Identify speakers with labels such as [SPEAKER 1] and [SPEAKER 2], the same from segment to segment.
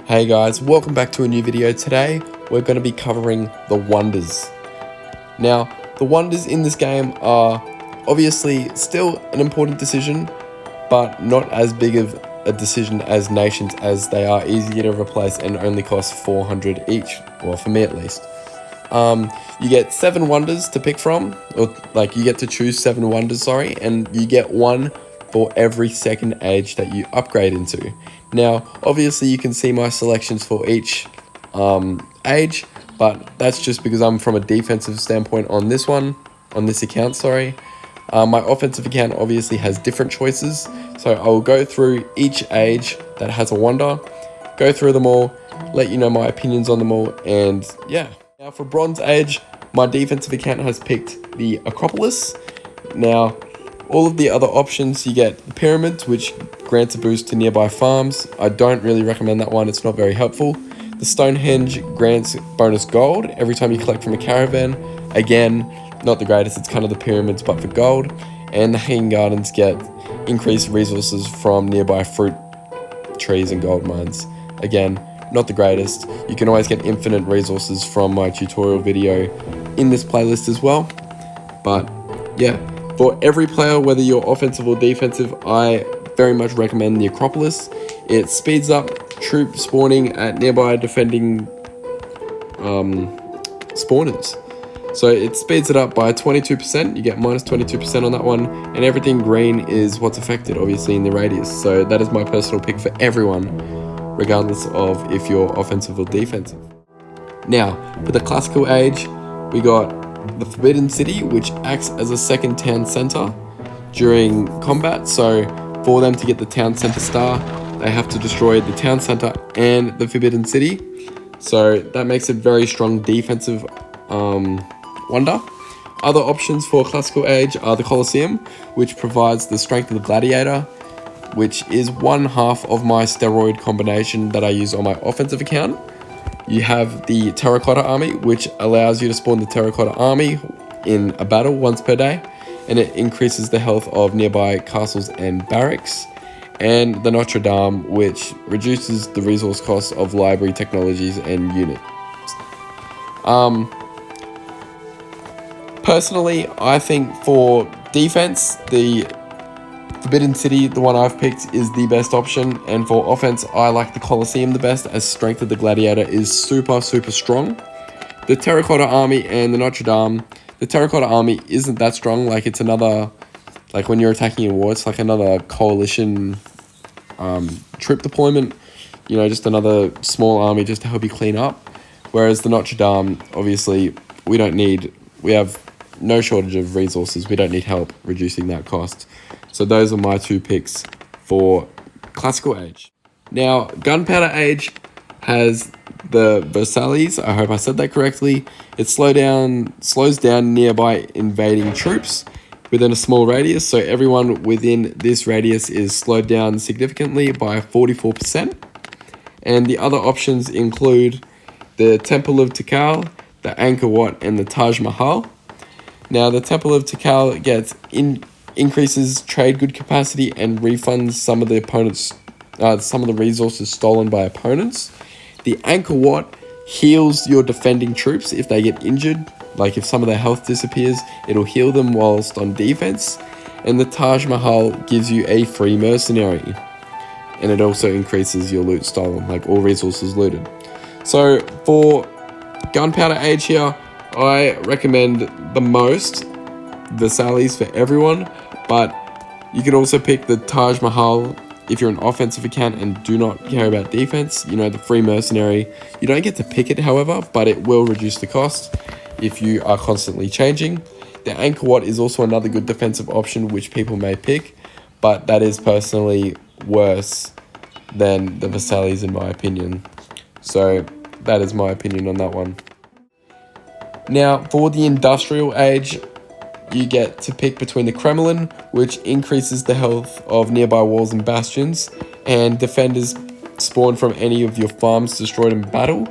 [SPEAKER 1] Hey guys, welcome back to a new video. Today we're going to be covering the wonders. Now, the wonders in this game are obviously still an important decision, but not as big of a decision as nations, as they are easier to replace and only cost 400 each, well for me at least. You get 7 wonders to pick from, or like you get to choose 7 wonders, and you get one for every second age that you upgrade into. Now, obviously you can see my selections for each age, but that's just because I'm from a defensive standpoint on this account. My offensive account obviously has different choices, so I'll go through each age that has a wonder, go through them all, let you know my opinions on them all, and yeah. Now for bronze age, my defensive account has picked the Acropolis. Now, all of the other options, you get the Pyramids, which grants a boost to nearby farms. I don't really recommend that one, it's not very helpful. The Stonehenge grants bonus gold every time you collect from a caravan. Again, not the greatest, it's kind of the Pyramids but for gold. And the Hanging Gardens get increased resources from nearby fruit trees and gold mines. Again, not the greatest. You can always get infinite resources from my tutorial video in this playlist as well. But yeah. For every player, whether you're offensive or defensive, I very much recommend the Acropolis. It speeds up troop spawning at nearby defending spawners. So it speeds it up by 22%, you get minus 22% on that one, and everything green is what's affected, obviously, in the radius. So that is my personal pick for everyone, regardless of if you're offensive or defensive. Now, for the classical age, we got the Forbidden City, which acts as a second town center during combat. So for them to get the town center star, they have to destroy the town center and the Forbidden City. So that makes it very strong defensive wonder. Other options for classical age are the Colosseum, which provides the strength of the gladiator, which is 1/2 of my steroid combination that I use on my offensive account. You have the Terracotta Army, which allows you to spawn the Terracotta Army in a battle once per day, and it increases the health of nearby castles and barracks. And the Notre Dame, which reduces the resource costs of library technologies and units. Personally, I think for defense, the Forbidden City, the one I've picked, is the best option, and for offense, I like the Colosseum the best, as strength of the gladiator is super strong. The Terracotta Army and the Notre Dame, the Terracotta Army isn't that strong, like it's another, like when you're attacking a war, it's like another coalition troop deployment, you know, just another small army just to help you clean up. Whereas the Notre Dame, obviously, we have no shortage of resources, we don't need help reducing that cost. So those are my 2 picks for classical age. Now, gunpowder age has the Versailles, I hope I said that correctly. It slows down nearby invading troops within a small radius, so everyone within this radius is slowed down significantly by 44%. And the other options include the Temple of Tikal, the Angkor Wat, and the Taj Mahal. Now, the Temple of Tikal gets increases trade good capacity and refunds some of the resources stolen by opponents. The Angkor Wat heals your defending troops if they get injured, like if some of their health disappears, it'll heal them whilst on defense. And the Taj Mahal gives you a free mercenary, and it also increases your loot stolen, like all resources looted. So for gunpowder age here, I recommend the most Versailles for everyone, but you can also pick the Taj Mahal if you're an offensive account and do not care about defense. You know, the free mercenary, you don't get to pick it, however, but it will reduce the cost if you are constantly changing. The Angkor Wat is also another good defensive option which people may pick, but that is personally worse than the Versailles in my opinion. So that is my opinion on that one. Now, for the industrial age, you get to pick between the Kremlin, which increases the health of nearby walls and bastions, and defenders spawn from any of your farms destroyed in battle.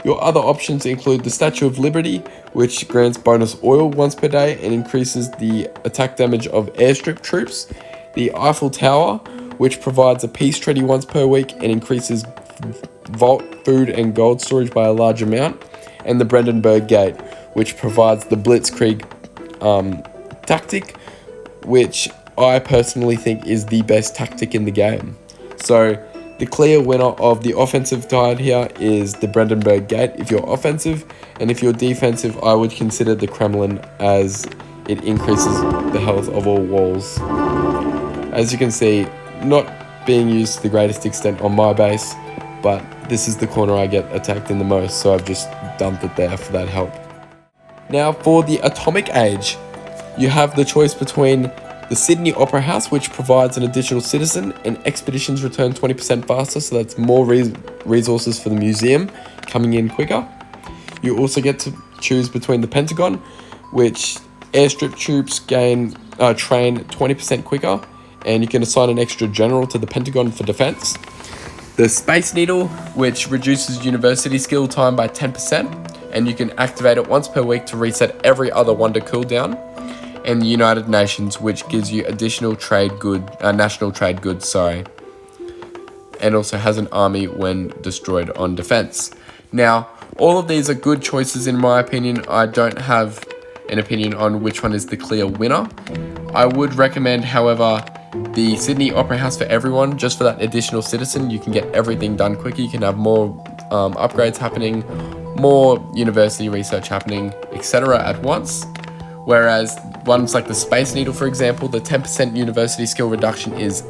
[SPEAKER 1] Your other options include the Statue of Liberty, which grants bonus oil once per day and increases the attack damage of airstrip troops. The Eiffel Tower, which provides a peace treaty once per week and increases vault, food, and gold storage by a large amount, and the Brandenburg Gate, which provides the Blitzkrieg tactic, which I personally think is the best tactic in the game. So the clear winner of the offensive side here is the Brandenburg Gate if you're offensive, and if you're defensive, I would consider the Kremlin, as it increases the health of all walls. As you can see, not being used to the greatest extent on my base, but this is the corner I get attacked in the most, so I've just dumped it there for that help. Now for the Atomic Age, you have the choice between the Sydney Opera House, which provides an additional citizen, and expeditions return 20% faster, so that's more resources for the museum coming in quicker. You also get to choose between the Pentagon, which airstrip troops train 20% quicker, and you can assign an extra general to the Pentagon for defense. The Space Needle, which reduces university skill time by 10%, and you can activate it once per week to reset every other wonder cooldown. And the United Nations, which gives you additional national trade goods, and also has an army when destroyed on defense. Now, all of these are good choices in my opinion. I don't have an opinion on which one is the clear winner. I would recommend, however, the Sydney Opera House for everyone, just for that additional citizen. You can get everything done quicker, you can have more upgrades happening, more university research happening, etc. at once. Whereas ones like the Space Needle, for example, the 10% university skill reduction is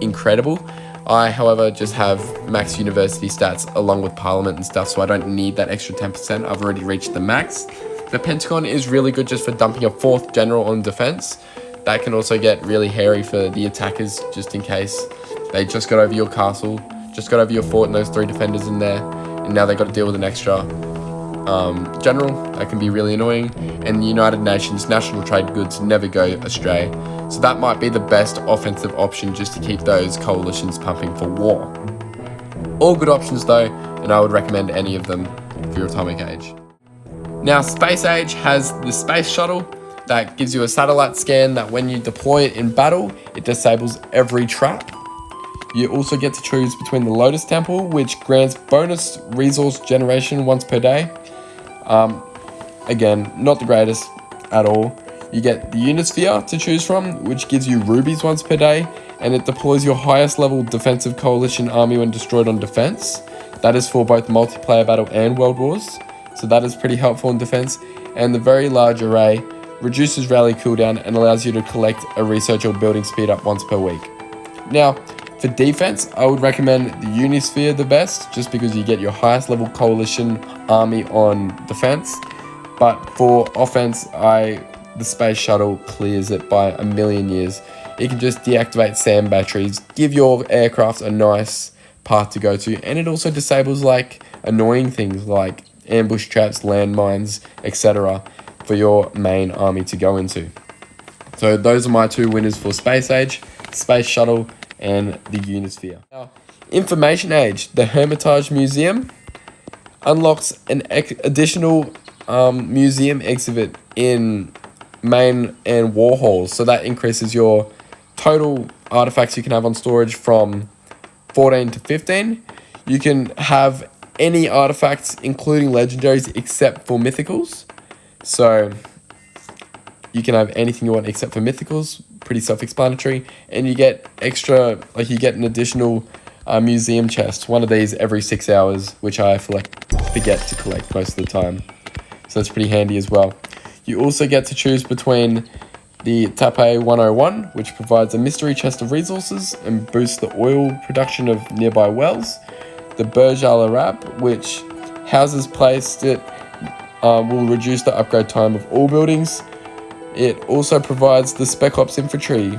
[SPEAKER 1] incredible. I, however, just have max university stats along with Parliament and stuff, so I don't need that extra 10%. I've already reached the max. The Pentagon is really good just for dumping a 4th general on defense. That can also get really hairy for the attackers, just in case they just got over your castle, just got over your fort and those 3 defenders in there, and now they got to deal with an extra general. That can be really annoying. And the United Nations national trade goods never go astray, so that might be the best offensive option just to keep those coalitions pumping for war. All good options though, and I would recommend any of them for your Atomic Age. Now Space Age has the space shuttle that gives you a satellite scan that when you deploy it in battle, it disables every trap. You also get to choose between the Lotus Temple, which grants bonus resource generation once per day. Again, not the greatest at all. You get the Unisphere to choose from, which gives you rubies once per day, and it deploys your highest level defensive coalition army when destroyed on defense. That is for both multiplayer battle and world wars, so that is pretty helpful in defense. And the very large array reduces rally cooldown and allows you to collect a research or building speed up once per week. Now, for defense, I would recommend the Unisphere the best, just because you get your highest level coalition army on defense. But for offense, the space shuttle clears it by a million years. You can just deactivate SAM batteries, give your aircraft a nice path to go to, and it also disables like annoying things like ambush traps, landmines, etc. for your main army to go into. So those are my 2 winners for Space Age, Space Shuttle, and the Unisphere. Now, Information Age, the Hermitage Museum unlocks an additional museum exhibit in main and war halls, so that increases your total artifacts you can have on storage from 14 to 15. You can have any artifacts, including legendaries, except for mythicals. So you can have anything you want except for mythicals, pretty self-explanatory. And you get extra, like you get an additional museum chest, one of these every 6 hours, which I forget to collect most of the time. So that's pretty handy as well. You also get to choose between the Tape 101, which provides a mystery chest of resources and boosts the oil production of nearby wells. The Burj Al Arab, which houses placed it will reduce the upgrade time of all buildings. It also provides the Spec Ops infantry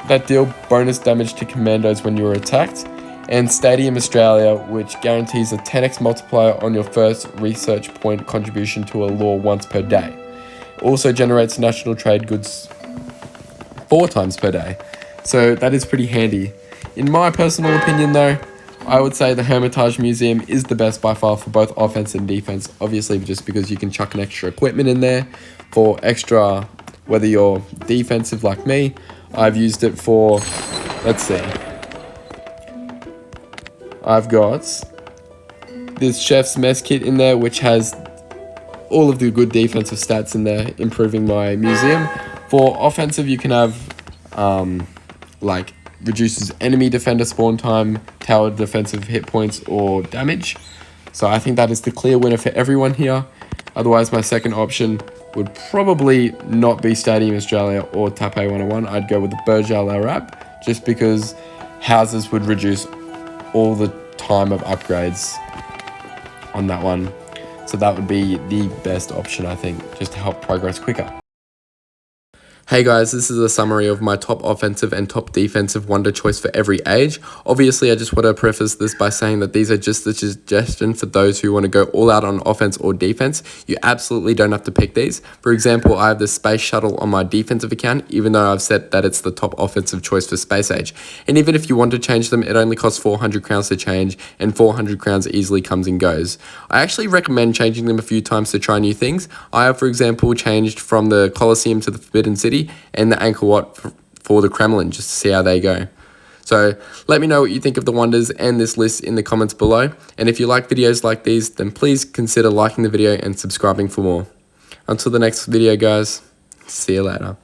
[SPEAKER 1] that deal bonus damage to commandos when you are attacked. And Stadium Australia, which guarantees a 10x multiplier on your first research point contribution to a lore once per day. It also generates national trade goods 4 times per day. So that is pretty handy. In my personal opinion though, I would say the Hermitage Museum is the best by far for both offense and defense, obviously just because you can chuck an extra equipment in there for extra, whether you're defensive like me. I've used it for, let's see, I've got this Chef's Mess kit in there, which has all of the good defensive stats in there, improving my museum. For offensive, you can have like reduces enemy defender spawn time, tower defensive hit points, or damage. So I think that is the clear winner for everyone here. Otherwise, my second option would probably not be Stadium Australia or Tape 101. I'd go with the Burj Al Arab, just because houses would reduce all the time of upgrades on that one. So that would be the best option, I think, just to help progress quicker. Hey guys, this is a summary of my top offensive and top defensive wonder choice for every age. Obviously, I just want to preface this by saying that these are just the suggestions for those who want to go all out on offense or defense. You absolutely don't have to pick these. For example, I have the Space Shuttle on my defensive account, even though I've said that it's the top offensive choice for Space Age. And even if you want to change them, it only costs 400 crowns to change, and 400 crowns easily comes and goes. I actually recommend changing them a few times to try new things. I have, for example, changed from the Colosseum to the Forbidden City, and the Angkor Wat for the Kremlin, just to see how they go. So let me know what you think of the wonders and this list in the comments below. And if you like videos like these, then please consider liking the video and subscribing for more. Until the next video, guys, see you later.